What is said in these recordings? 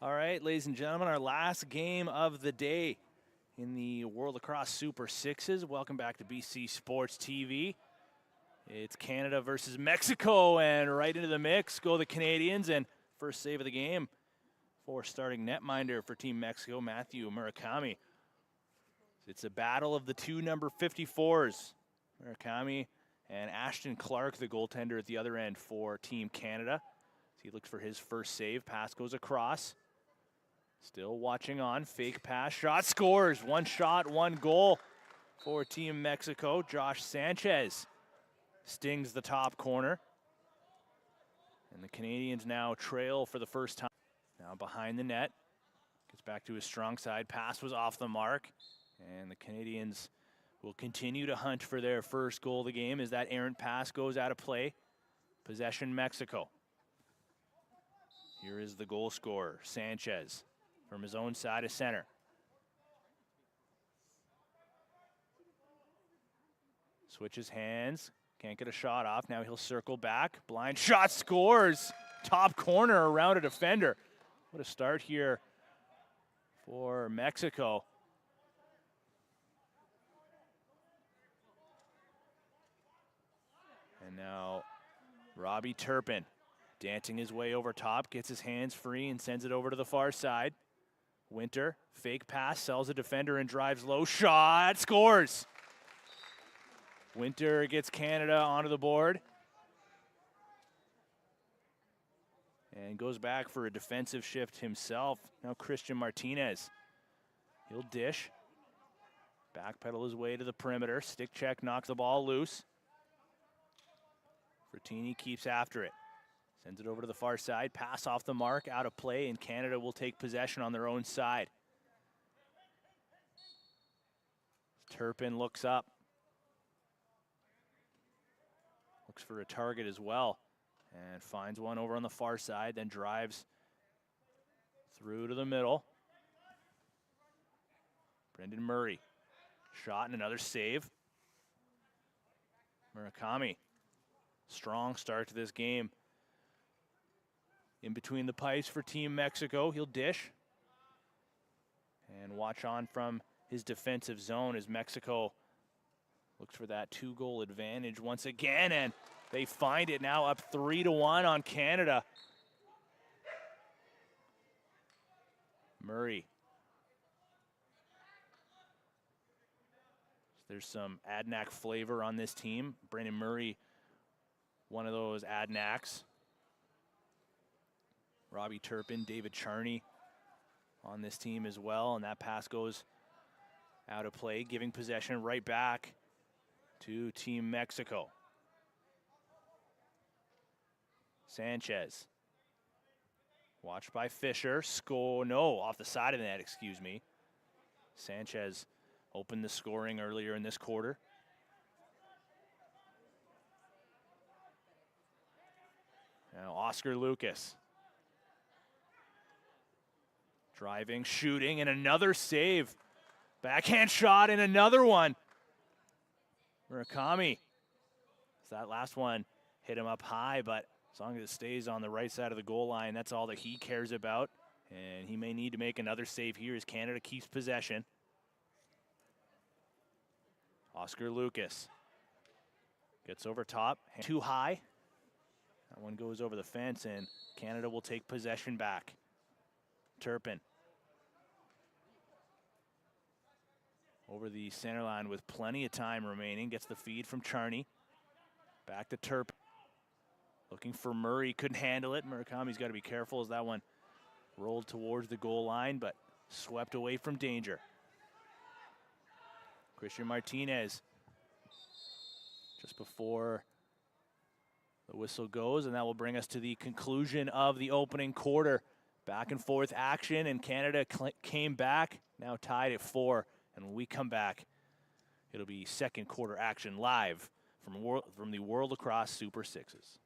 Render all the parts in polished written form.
All right, ladies and gentlemen, our last game of the day in the World Lacrosse Super Sixes. Welcome back to BC Sports TV. It's Canada versus Mexico, and right into the mix go the Canadians. And first save of the game for starting netminder for Team Mexico, Matthew Murakami. It's a battle of the two number 54s, Murakami and Ashton Clark, the goaltender at the other end for Team Canada. He looks for his first save. Pass goes across. Still watching on. Fake pass. Shot scores. One shot, one goal for Team Mexico. Josh Sanchez stings the top corner. And the Canadians now trail for the first time. Now behind the net. Gets back to his strong side. Pass was off the mark. And the Canadians will continue to hunt for their first goal of the game as that errant pass goes out of play. Possession Mexico. Here is the goal scorer, Sanchez, from his own side of center. Switches hands, can't get a shot off. Now he'll circle back. Blind shot, scores. Top corner around a defender. What a start here for Mexico. And now Robbie Turpin dancing his way over top, gets his hands free and sends it over to the far side. Winter, fake pass, sells a defender and drives low. Shot, scores. Winter gets Canada onto the board. And goes back for a defensive shift himself. Now Christian Martinez. He'll dish. Backpedal his way to the perimeter. Stick check, knocks the ball loose. Frattini keeps after it. Sends it over to the far side. Pass off the mark, out of play, and Canada will take possession on their own side. Turpin looks up. Looks for a target as well. And finds one over on the far side, then drives through to the middle. Brendan Murray. Shot and another save. Murakami. Strong start to this game. In between the pipes for Team Mexico, he'll dish. And watch on from his defensive zone as Mexico looks for that 2-goal advantage once again, and they find it now up 3-1 on Canada. Murray. There's some Adnac flavor on this team. Brendan Murray, one of those Adnacs. Robbie Turpin, David Charney on this team as well, and that pass goes out of play, giving possession right back to Team Mexico. Sanchez. Watched by Fisher. Score, no, off the side of the net, excuse me. Sanchez opened the scoring earlier in this quarter. Now Oscar Lucas. Driving, shooting, and another save. Backhand shot and another one. Murakami. So that last one hit him up high, but as long as it stays on the right side of the goal line, that's all that he cares about. And he may need to make another save here as Canada keeps possession. Oscar Lucas gets over top, too high. That one goes over the fence, and Canada will take possession back. Turpin. Over the center line with plenty of time remaining. Gets the feed from Charney. Back to Turpin. Looking for Murray. Couldn't handle it. Murakami's got to be careful as that one rolled towards the goal line, but swept away from danger. Christian Martinez. Just before the whistle goes, and that will bring us to the conclusion of the opening quarter. Back and forth action, and Canada came back, now tied at 4. And when we come back, it'll be second quarter action live from the World Lacrosse Super Sixes.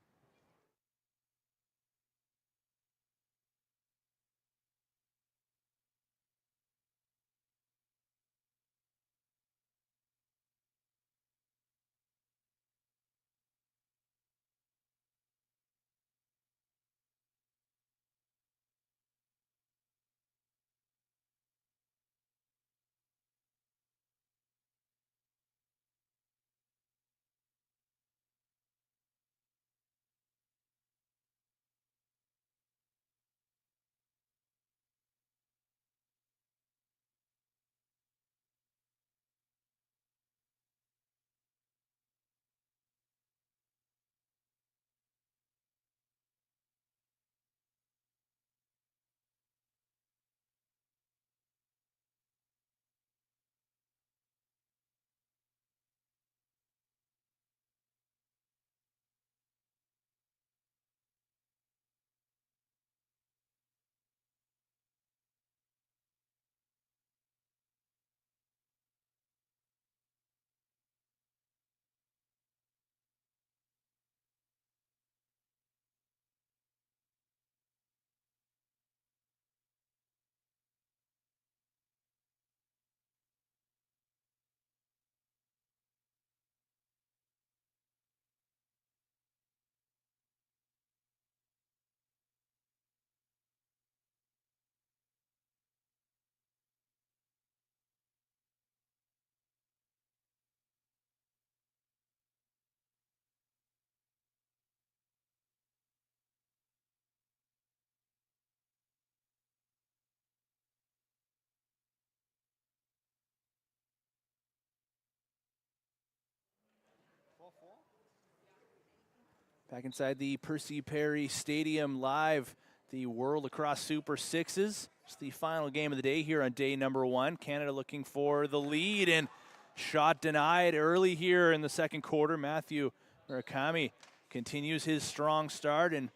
Back inside the Percy Perry Stadium live, the World Lacrosse Super Sixes. It's the final game of the day here on day number 1. Canada looking for the lead, and shot denied early here in the second quarter. Matthew Murakami continues his strong start, and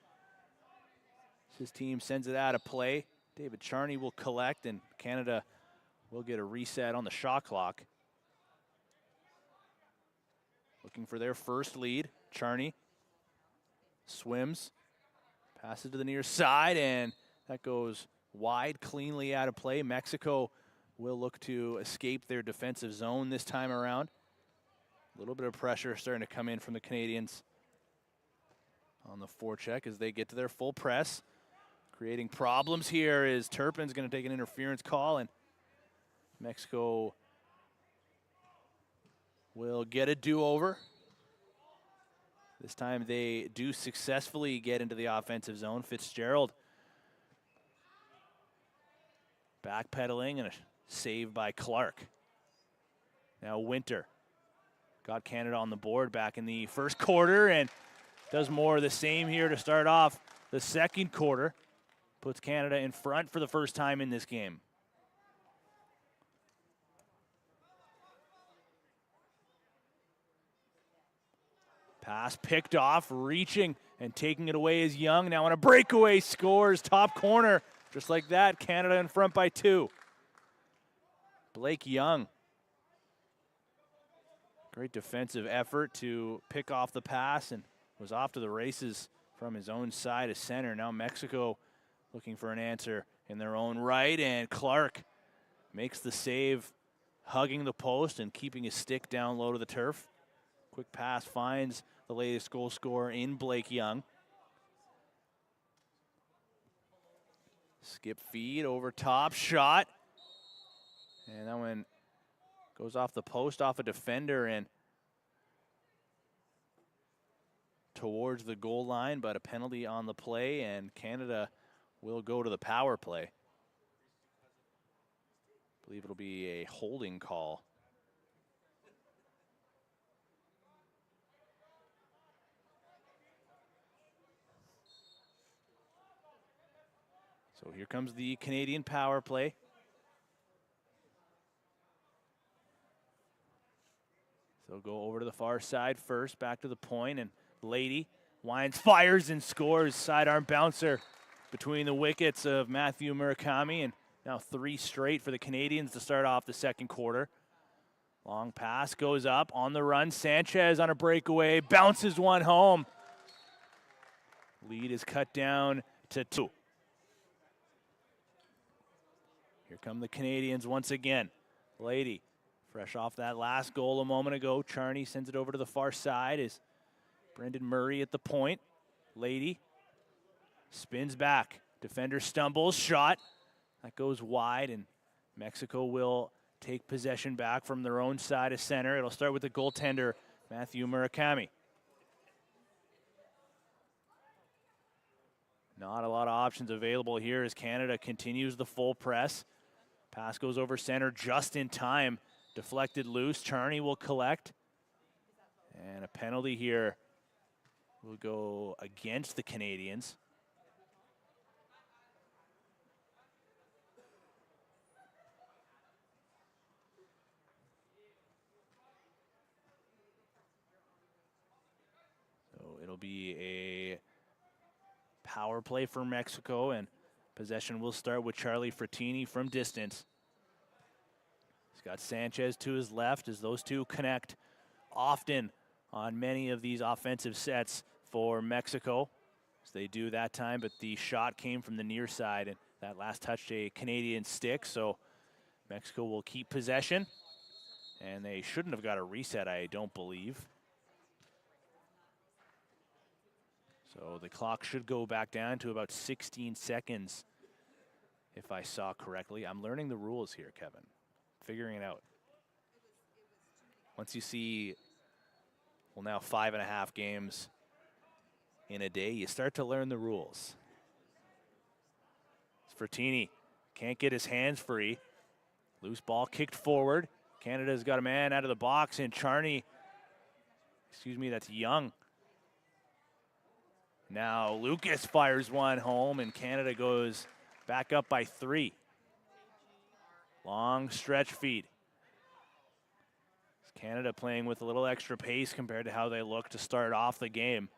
his team sends it out of play. David Charney will collect, and Canada will get a reset on the shot clock. Looking for their first lead. Charney swims, passes to the near side, and that goes wide, cleanly out of play. Mexico will look to escape their defensive zone this time around. A little bit of pressure starting to come in from the Canadians on the forecheck as they get to their full press. Creating problems here is Turpin's going to take an interference call, and Mexico will get a do-over. This time they do successfully get into the offensive zone. Fitzgerald backpedaling, and a save by Clark. Now Winter got Canada on the board back in the first quarter and does more of the same here to start off the second quarter. Puts Canada in front for the first time in this game. Pass picked off, reaching and taking it away is Young. Now on a breakaway, scores, top corner. Just like that, Canada in front by 2. Blake Young. Great defensive effort to pick off the pass and was off to the races from his own side of center. Now Mexico looking for an answer in their own right, and Clark makes the save, hugging the post and keeping his stick down low to the turf. Quick pass finds the latest goal scorer in Blake Young. Skip feed over top, shot. And that one goes off the post, off a defender and towards the goal line, but a penalty on the play, and Canada will go to the power play. I believe it'll be a holding call. So here comes the Canadian power play. So go over to the far side first, back to the point, and Lady winds, fires, and scores. Sidearm bouncer between the wickets of Matthew Murakami, and now 3 straight for the Canadians to start off the second quarter. Long pass goes up, on the run, Sanchez on a breakaway, bounces one home. Lead is cut down to 2. Here come the Canadians once again. Lady, fresh off that last goal a moment ago. Charney sends it over to the far side as Brendan Murray at the point. Lady spins back. Defender stumbles, shot. That goes wide, and Mexico will take possession back from their own side of center. It'll start with the goaltender, Matthew Murakami. Not a lot of options available here as Canada continues the full press. Pass goes over center just in time. Deflected loose. Charney will collect. And a penalty here will go against the Canadians. So it'll be a power play for Mexico, and possession will start with Charlie Frattini from distance. He's got Sanchez to his left as those two connect often on many of these offensive sets for Mexico. As they do that time, but the shot came from the near side, and that last touched a Canadian stick, so Mexico will keep possession. And they shouldn't have got a reset, I don't believe. So the clock should go back down to about 16 seconds, if I saw correctly. I'm learning the rules here, Kevin. Figuring it out. Once you see, well, now 5.5 games in a day, you start to learn the rules. Frattini can't get his hands free. Loose ball kicked forward. Canada's got a man out of the box, and Charney, excuse me, that's Young, Now Lucas fires one home, and Canada goes back up by 3. Long stretch feed. Canada playing with a little extra pace compared to how they look to start off the game.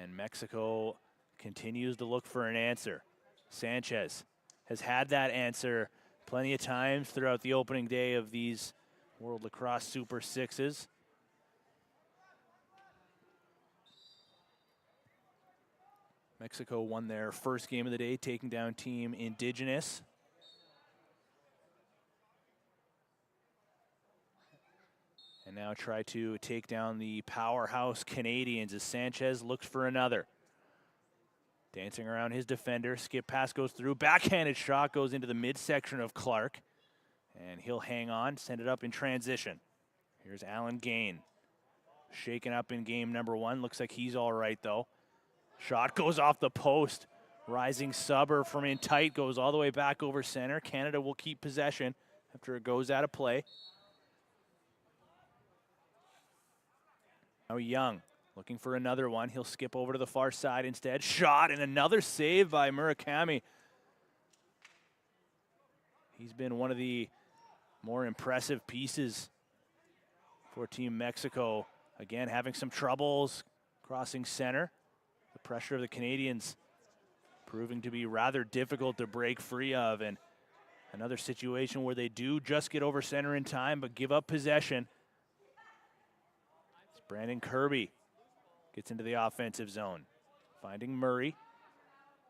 And Mexico continues to look for an answer. Sanchez has had that answer plenty of times throughout the opening day of these World Lacrosse Super Sixes. Mexico won their first game of the day, taking down Team Indigenous. And now try to take down the powerhouse Canadians as Sanchez looks for another. Dancing around his defender, skip pass goes through, backhanded shot goes into the midsection of Clark. And he'll hang on, send it up in transition. Here's Alan Gain. Shaken up in game number 1, looks like he's all right though. Shot goes off the post. Rising subber from in tight goes all the way back over center. Canada will keep possession after it goes out of play. Now Young looking for another one. He'll skip over to the far side instead. Shot and another save by Murakami. He's been one of the more impressive pieces for Team Mexico. Again, having some troubles crossing center. The pressure of the Canadians proving to be rather difficult to break free of. And another situation where they do just get over center in time but give up possession. It's Brandon Kirby gets into the offensive zone. Finding Murray.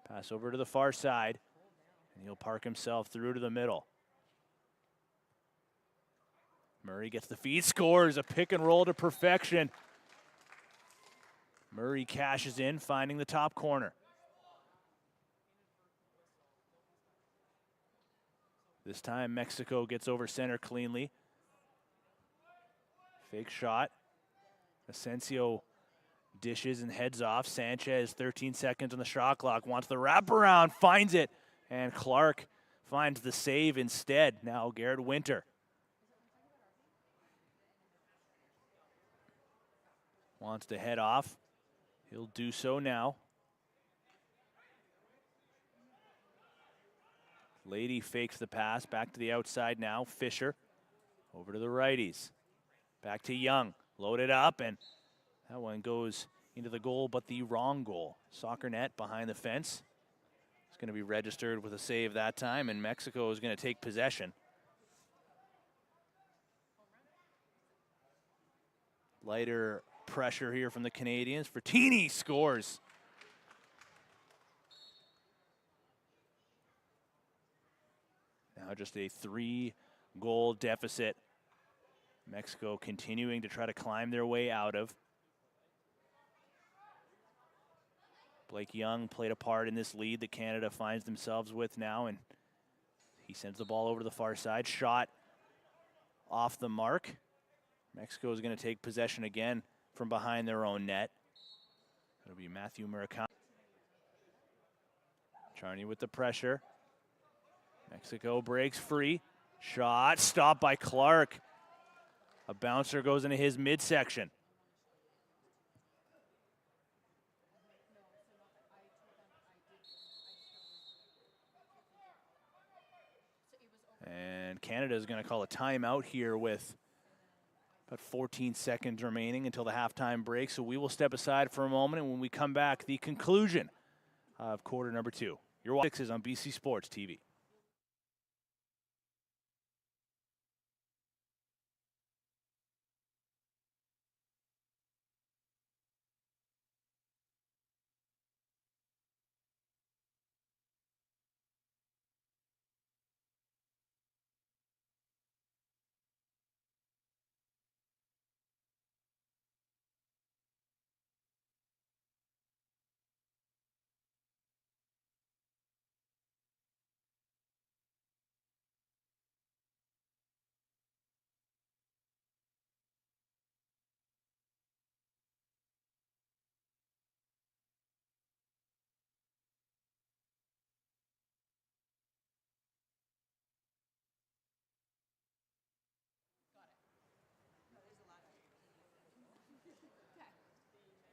Pass over to the far side. And he'll park himself through to the middle. Murray gets the feed, scores a pick and roll to perfection. Murray cashes in, finding the top corner. This time Mexico gets over center cleanly. Fake shot. Asensio dishes and heads off. Sanchez, 13 seconds on the shot clock, wants the wraparound, finds it, and Clark finds the save instead. Now Garrett Winter. Wants to head off. He'll do so now. Lady fakes the pass, back to the outside now. Fisher over to the righties. Back to Young, loaded up, and that one goes into the goal, but the wrong goal. Soccer net behind the fence. It's going to be registered with a save that time, and Mexico is going to take possession. Lighter pressure here from the Canadians. Fertini scores. Now just a 3-goal deficit. Mexico continuing to try to climb their way out of. Blake Young played a part in this lead that Canada finds themselves with now, and he sends the ball over to the far side. Shot off the mark. Mexico is going to take possession again from behind their own net. It'll be Matthew Murakami. Charney with the pressure. Mexico breaks free. Shot stopped by Clark. A bouncer goes into his midsection. And Canada is going to call a timeout here with about 14 seconds remaining until the halftime break. So we will step aside for a moment, and when we come back, the conclusion of quarter number 2. Your watch is on BC Sports TV.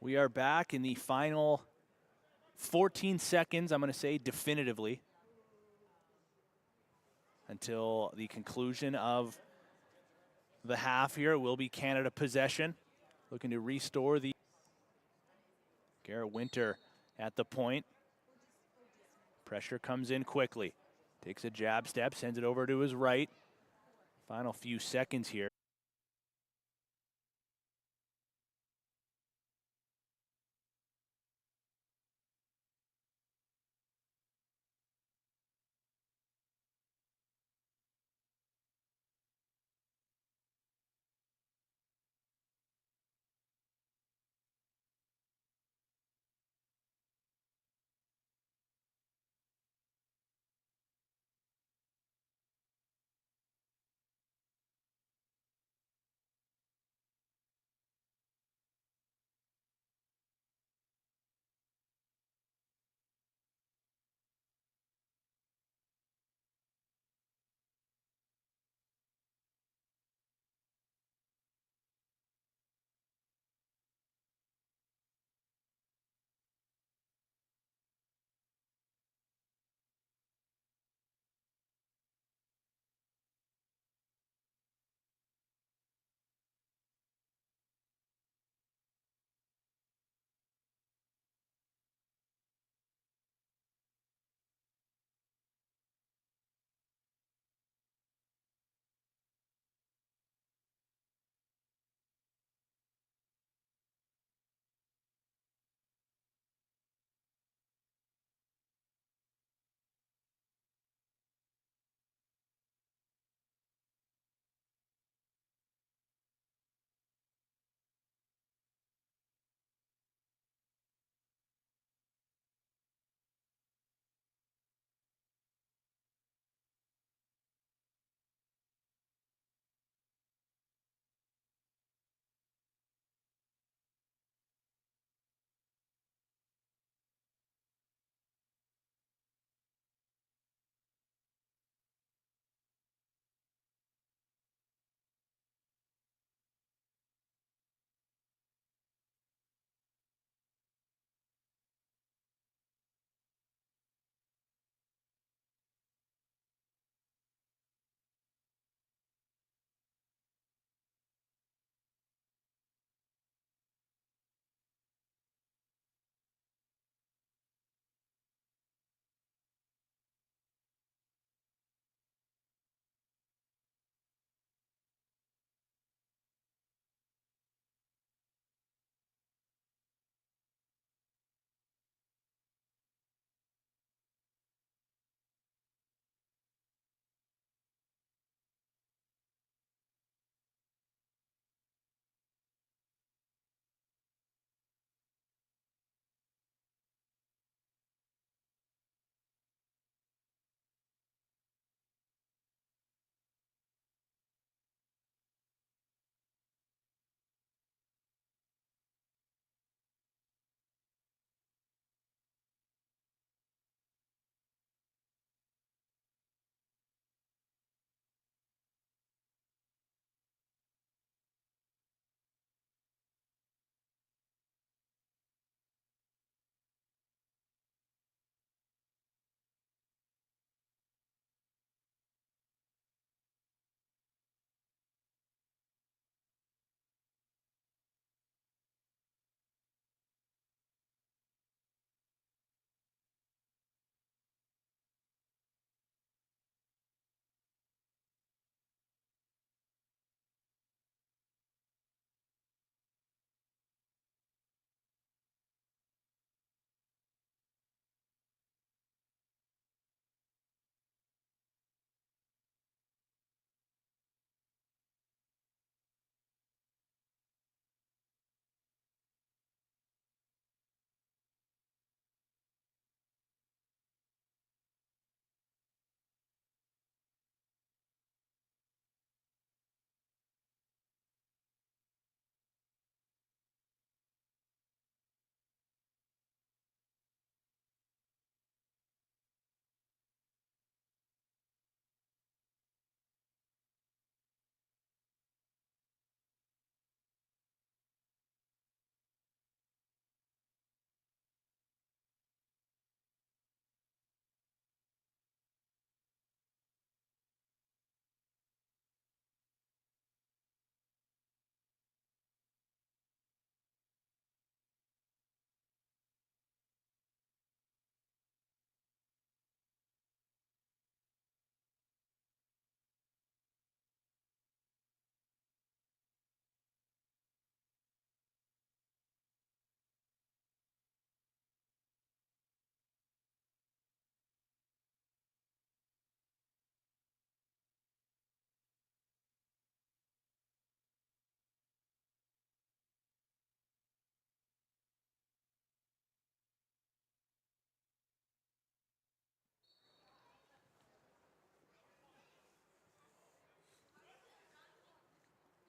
We are back in the final 14 seconds, I'm going to say definitively, until the conclusion of the half here. It will be Canada possession, looking to restore the Garrett Winter at the point. Pressure comes in quickly. Takes a jab step, sends it over to his right. Final few seconds here.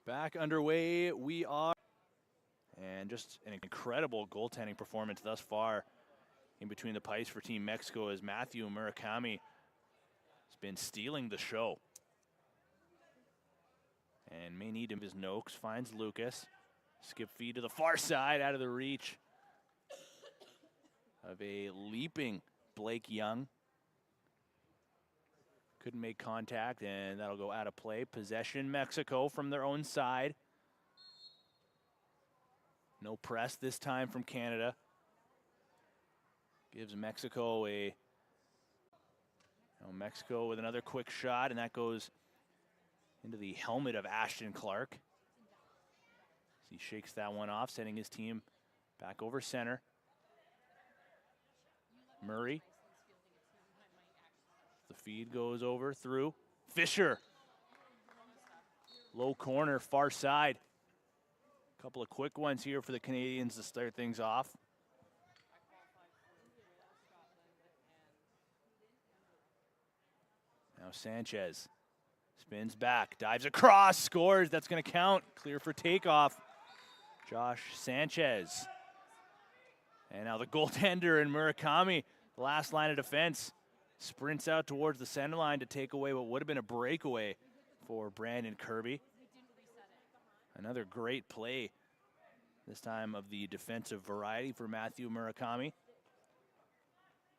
Back underway we are. And just an incredible goaltending performance thus far in between the pipes for Team Mexico as Matthew Murakami has been stealing the show. And may need him as Noakes finds Lucas. Skip feed to the far side, out of the reach of a leaping Blake Young. Couldn't make contact, and that'll go out of play. Possession, Mexico from their own side. No press this time from Canada. Gives Mexico a... Mexico with another quick shot, and that goes into the helmet of Ashton Clark. He shakes that one off, sending his team back over center. Murray. The feed goes over through. Fisher. Low corner, far side. A couple of quick ones here for the Canadians to start things off. Now Sanchez spins back, dives across, scores. That's going to count. Clear for takeoff. Josh Sanchez. And now the goaltender and Murakami, the last line of defense, sprints out towards the center line to take away what would have been a breakaway for Brandon Kirby. Another great play, this time of the defensive variety for Matthew Murakami.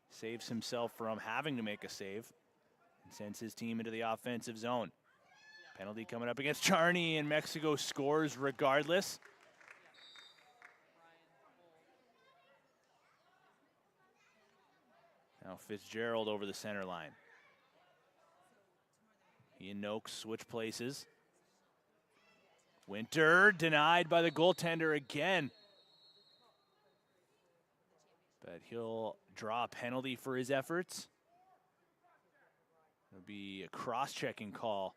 Saves himself from having to make a save and sends his team into the offensive zone. Penalty coming up against Charney, and Mexico scores regardless. Now Fitzgerald over the center line. He and Noakes switch places. Winter denied by the goaltender again. But he'll draw a penalty for his efforts. It'll be a cross-checking call.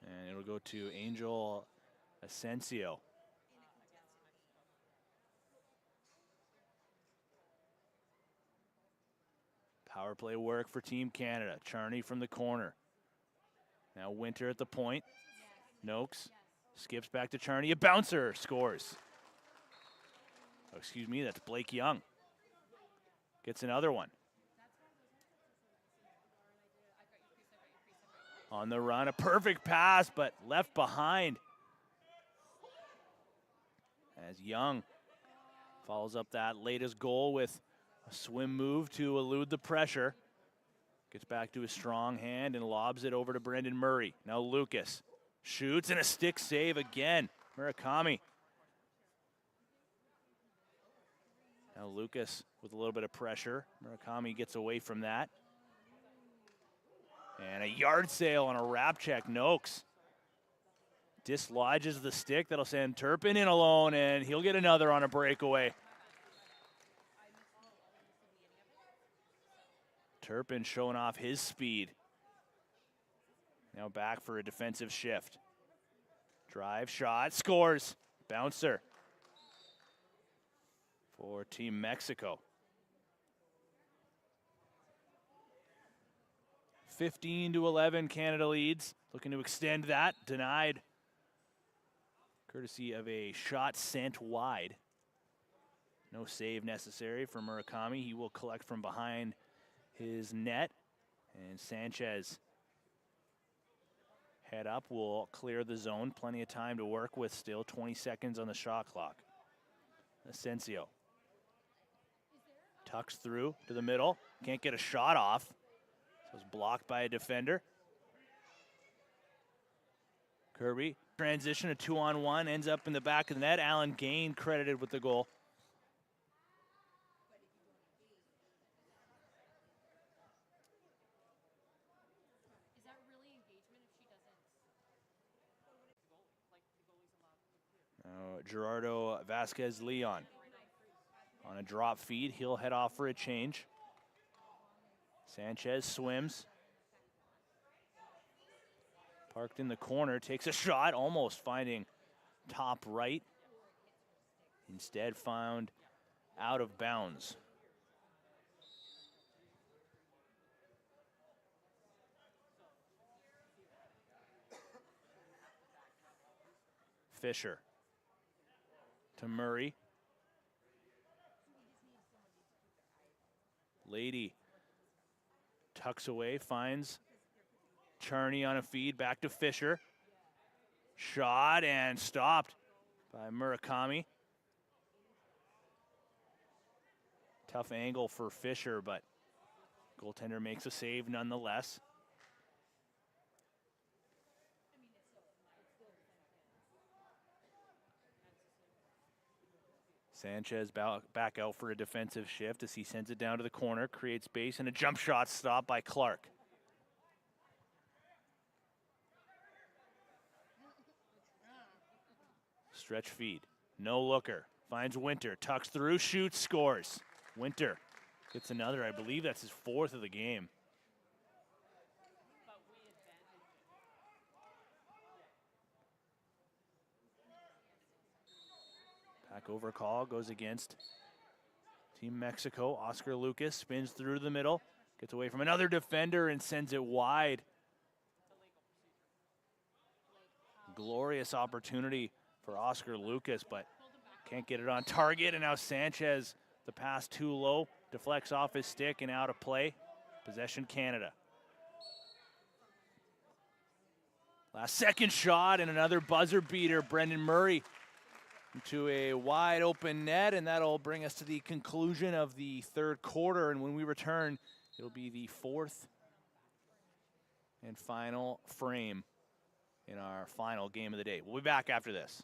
And it'll go to Angel Asensio. Power play work for Team Canada. Charney from the corner. Now Winter at the point. Noakes skips back to Charney. A bouncer scores. Oh, excuse me, that's Blake Young. Gets another one. On the run, a perfect pass, but left behind. As Young follows up that latest goal with a swim move to elude the pressure. Gets back to his strong hand and lobs it over to Brendan Murray. Now Lucas shoots, and a stick save again. Murakami. Now Lucas with a little bit of pressure. Murakami gets away from that. And a yard sale on a wrap check. Noakes dislodges the stick. That'll send Turpin in alone, and he'll get another on a breakaway. Turpin showing off his speed. Now back for a defensive shift. Drive, shot, scores. Bouncer for Team Mexico. 15-11, Canada leads. Looking to extend that, denied. Courtesy of a shot sent wide. No save necessary for Murakami. He will collect from behind his net. And Sanchez head up will clear the zone. Plenty of time to work with still. 20 seconds on the shot clock. Asensio tucks through to the middle. Can't get a shot off. So it's blocked by a defender. Kirby, transition, a 2-on-1, ends up in the back of the net. Alan Gain credited with the goal. Is that really engagement if she doesn't? Now Gerardo Vasquez Leon on a drop feed. He'll head off for a change. Sanchez swims. Parked in the corner, takes a shot, almost finding top right. Instead found out of bounds. Fisher to Murray. Lady tucks away, finds Charney on a feed, back to Fisher. Shot and stopped by Murakami. Tough angle for Fisher, but goaltender makes a save nonetheless. Sanchez back out for a defensive shift as he sends it down to the corner, creates space, and a jump shot stopped by Clark. Stretch feed, no looker, finds Winter, tucks through, shoots, scores. Winter gets another, I believe that's his 4th of the game. Back over call goes against Team Mexico. Oscar Lucas spins through the middle, gets away from another defender and sends it wide. Glorious opportunity for Oscar Lucas, but can't get it on target. And now Sanchez, the pass too low, deflects off his stick and out of play. Possession Canada. Last second shot and another buzzer beater. Brendan Murray into a wide open net, and that'll bring us to the conclusion of the 3rd quarter. And when we return, it'll be the 4th and final frame in our final game of the day. We'll be back after this.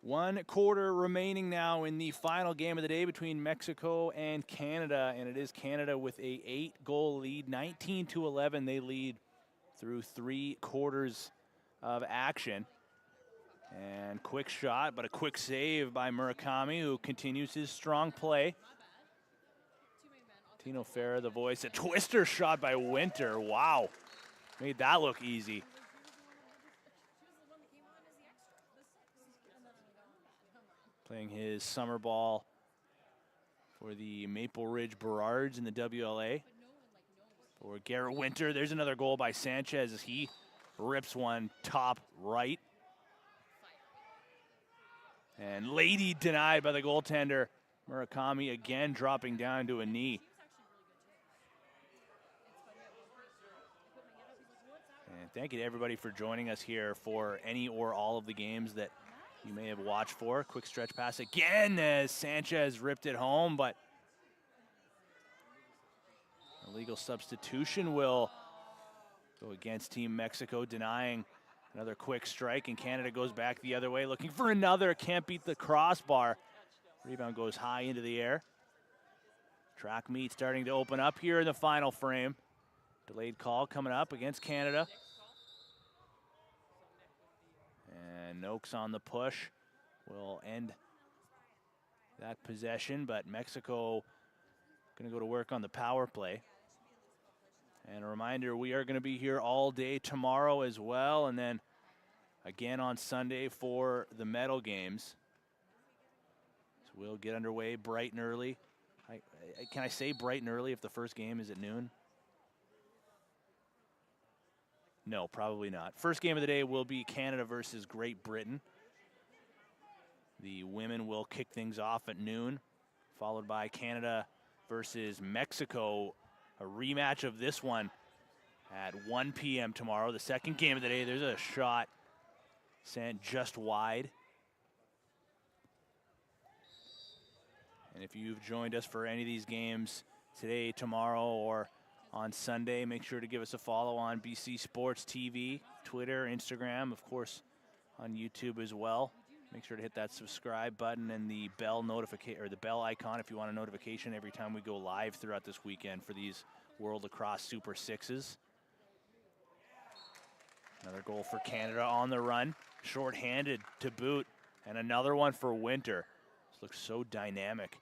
One quarter remaining now in the final game of the day between Mexico and Canada, and it is Canada with a 8-goal lead, 19-11. They lead through 3 quarters of action. And quick shot, but a quick save by Murakami, who continues his strong play. Tino Farah, the voice. A twister shot by Winter. Wow. Made that look easy. Playing his summer ball for the Maple Ridge Berards in the WLA. for Garrett Winter. There's another goal by Sanchez as he rips one top right. And Lady denied by the goaltender. Murakami again dropping down to a knee. And thank you to everybody for joining us here for any or all of the games that you may have watched for. Quick stretch pass again as Sanchez ripped it home, but illegal substitution will go against Team Mexico, denying another quick strike, and Canada goes back the other way, looking for another. Can't beat the crossbar. Rebound goes high into the air. Track meet starting to open up here in the final frame. Delayed call coming up against Canada. And Noakes on the push will end that possession, but Mexico going to go to work on the power play. And a reminder, we are going to be here all day tomorrow as well, and then again on Sunday for the medal games. So we'll get underway bright and early. Can I say bright and early if the first game is at noon? No, probably not. First game of the day will be Canada versus Great Britain. The women will kick things off at noon, followed by Canada versus Mexico. A rematch of this one at 1 p.m. tomorrow. The second game of the day, there's a shot sent just wide. And if you've joined us for any of these games today, tomorrow, or on Sunday, make sure to give us a follow on BC Sports TV, Twitter, Instagram, of course, on YouTube as well. Make sure to hit that subscribe button and the bell notification or the bell icon if you want a notification every time we go live throughout this weekend for these World Lacrosse Super Sixes. Another goal for Canada on the run, short-handed to boot, and another one for Winter. This looks so dynamic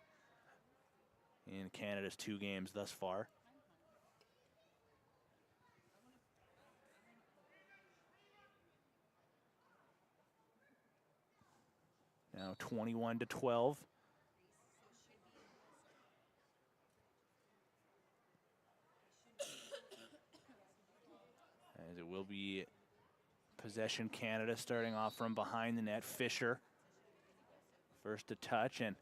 in Canada's 2 games thus far. Now 21-12. As it will be possession Canada starting off from behind the net. Fisher first to touch and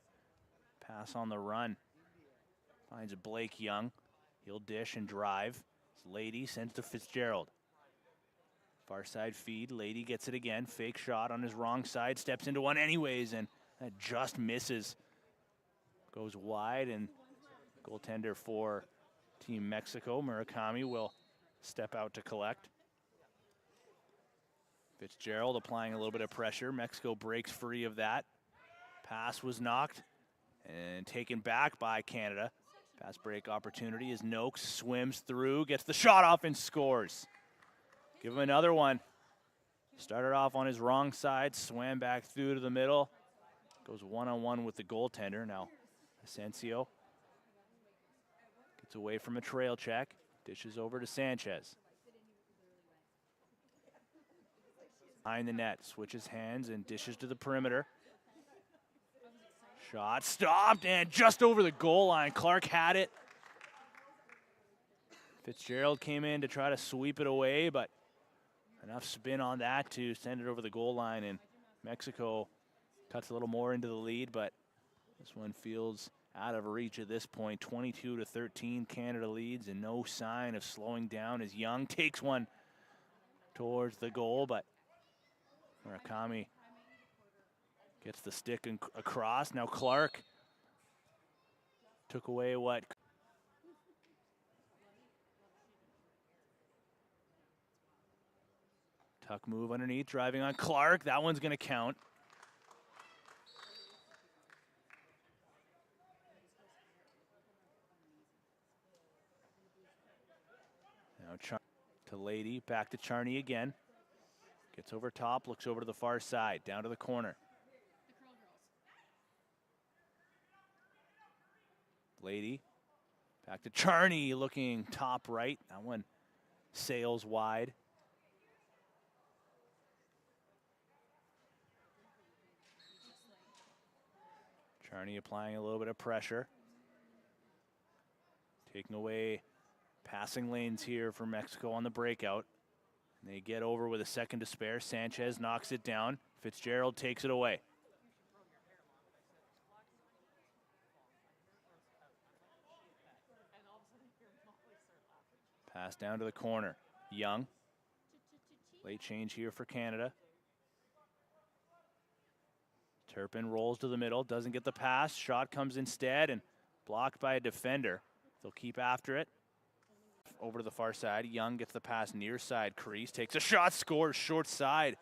pass on the run. Finds Blake Young. He'll dish and drive. Lady sends to Fitzgerald. Far side feed, Lady gets it again. Fake shot on his wrong side, steps into one anyways, and that just misses. Goes wide, and goaltender for Team Mexico, Murakami, will step out to collect. Fitzgerald applying a little bit of pressure. Mexico breaks free of that. Pass was knocked and taken back by Canada. Pass break opportunity as Noakes swims through, gets the shot off and scores. Give him another one. Started off on his wrong side, swam back through to the middle. Goes one-on-one with the goaltender. Now Asensio gets away from a trail check. Dishes over to Sanchez. Behind the net, switches hands and dishes to the perimeter. Shot stopped and just over the goal line. Clark had it. Fitzgerald came in to try to sweep it away, but enough spin on that to send it over the goal line, and Mexico cuts a little more into the lead, but this one feels out of reach at this point. 22-13, Canada leads, and no sign of slowing down as Young takes one towards the goal, but Murakami gets the stick across. Now Clark took away what? Tuck move underneath, driving on Clark. That one's going to count. Now to Lady, back to Charney again. Gets over top, looks over to the far side, down to the corner. Lady, back to Charney, looking top right. That one sails wide. Charney applying a little bit of pressure. Taking away Passing lanes here for Mexico on the breakout. They get over with a second to spare. Sanchez knocks it down. Fitzgerald takes it away. Pass down to the corner. Young. Late change here for Canada. Turpin rolls to the middle, doesn't get the pass. Shot comes instead and blocked by a defender. They'll keep after it. Over to the far side. Young gets the pass near side crease. Takes a shot, scores short side.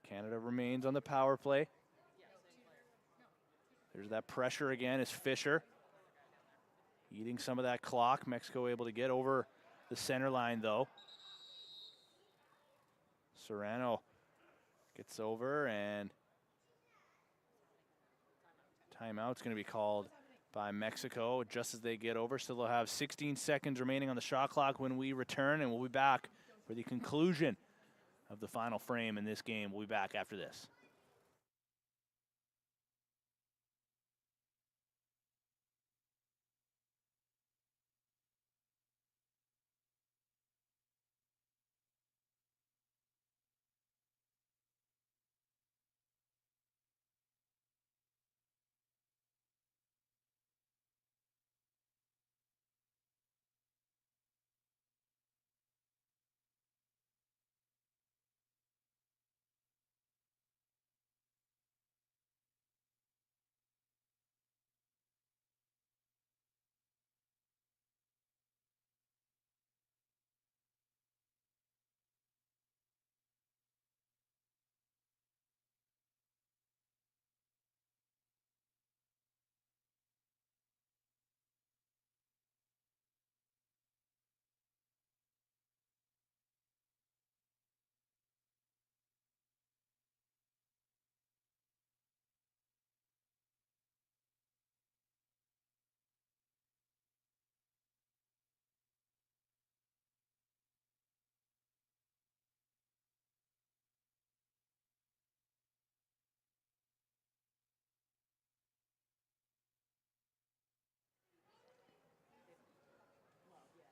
Canada remains on the power play. There's that pressure again as Fisher eating some of that clock. Mexico able to get over the center line though. Serrano gets over and timeout's going to be called by Mexico just as they get over. So they'll have 16 seconds remaining on the shot clock when we return, and we'll be back for the conclusion of the final frame in this game. We'll be back after this.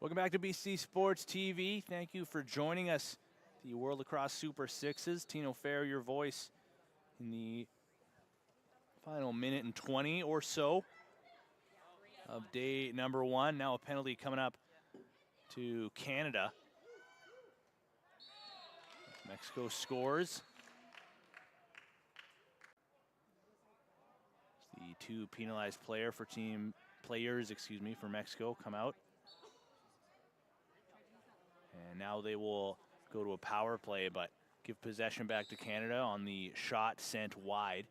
Welcome back to BC Sports TV. Thank you for joining us. The World Lacrosse Super Sixes. Tino Fair, your voice in the final minute and 20 or so of day number one. Now a penalty coming up to Canada. Mexico scores. The two penalized players for Mexico come out. And now they will go to a power play, but give possession back to Canada on the shot sent wide.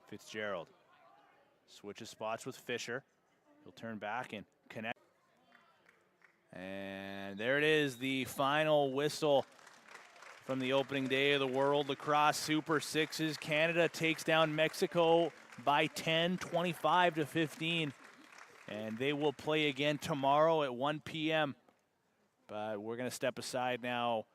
Fitzgerald switches spots with Fisher. He'll turn back and connect. And there it is, the final whistle from the opening day of the World Lacrosse Super Sixes. Canada takes down Mexico by 10, 25-15. And they will play again tomorrow at 1 p.m. But we're going to step aside now